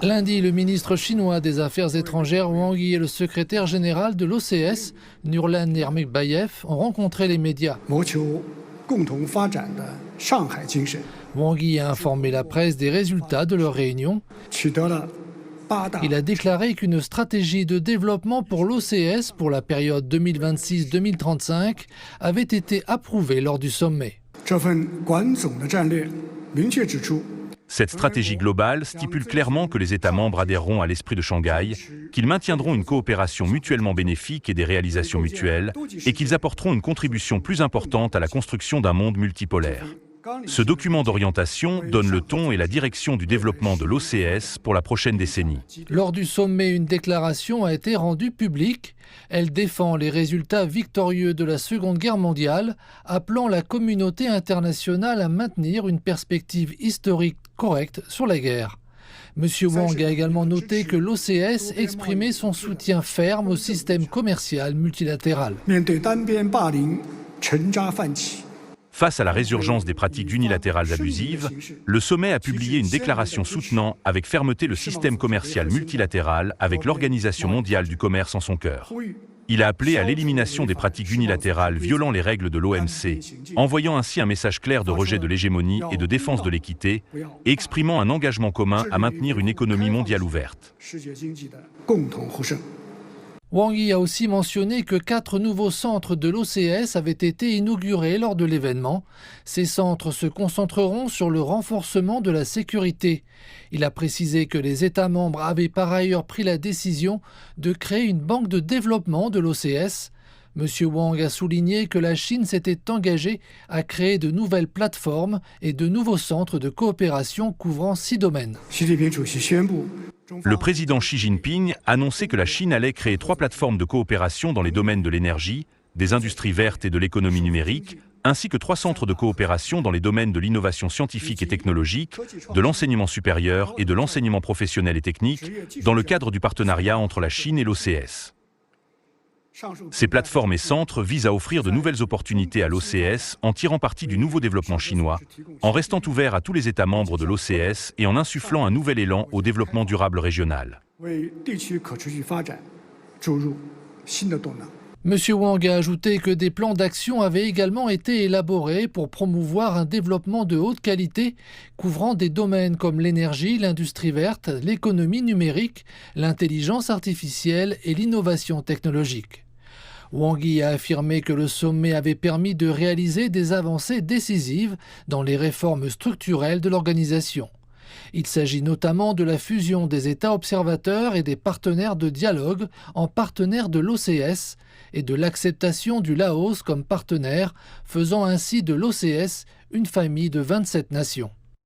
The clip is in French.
Lundi, le ministre chinois des Affaires étrangères Wang Yi et le secrétaire général de l'OCS, Nurlan Yermakbayev, ont rencontré les médias. Wang Yi a informé la presse des résultats de leur réunion. Il a déclaré qu'une stratégie de développement pour l'OCS pour la période 2026-2035 avait été approuvée lors du sommet. Cette stratégie globale stipule clairement que les États membres adhéreront à l'esprit de Shanghai, qu'ils maintiendront une coopération mutuellement bénéfique et des réalisations mutuelles, et qu'ils apporteront une contribution plus importante à la construction d'un monde multipolaire. Ce document d'orientation donne le ton et la direction du développement de l'OCS pour la prochaine décennie. Lors du sommet, une déclaration a été rendue publique. Elle défend les résultats victorieux de la Seconde Guerre mondiale, appelant la communauté internationale à maintenir une perspective historique correcte sur la guerre. M. Wang a également noté que l'OCS exprimait son soutien ferme au système commercial multilatéral. Face à la résurgence des pratiques unilatérales abusives, le sommet a publié une déclaration soutenant avec fermeté le système commercial multilatéral avec l'Organisation mondiale du commerce en son cœur. Il a appelé à l'élimination des pratiques unilatérales violant les règles de l'OMC, envoyant ainsi un message clair de rejet de l'hégémonie et de défense de l'équité, et exprimant un engagement commun à maintenir une économie mondiale ouverte. Wang Yi a aussi mentionné que 4 nouveaux centres de l'OCS avaient été inaugurés lors de l'événement. Ces centres se concentreront sur le renforcement de la sécurité. Il a précisé que les États membres avaient par ailleurs pris la décision de créer une banque de développement de l'OCS. M. Wang a souligné que la Chine s'était engagée à créer de nouvelles plateformes et de nouveaux centres de coopération couvrant 6 domaines. Le président Xi Jinping a annoncé que la Chine allait créer 3 plateformes de coopération dans les domaines de l'énergie, des industries vertes et de l'économie numérique, ainsi que 3 centres de coopération dans les domaines de l'innovation scientifique et technologique, de l'enseignement supérieur et de l'enseignement professionnel et technique, dans le cadre du partenariat entre la Chine et l'OCS. Ces plateformes et centres visent à offrir de nouvelles opportunités à l'OCS en tirant parti du nouveau développement chinois, en restant ouverts à tous les États membres de l'OCS et en insufflant un nouvel élan au développement durable régional. M. Wang a ajouté que des plans d'action avaient également été élaborés pour promouvoir un développement de haute qualité couvrant des domaines comme l'énergie, l'industrie verte, l'économie numérique, l'intelligence artificielle et l'innovation technologique. Wang Yi a affirmé que le sommet avait permis de réaliser des avancées décisives dans les réformes structurelles de l'organisation. Il s'agit notamment de la fusion des États observateurs et des partenaires de dialogue en partenaires de l'OCS et de l'acceptation du Laos comme partenaire, faisant ainsi de l'OCS une famille de 27 nations.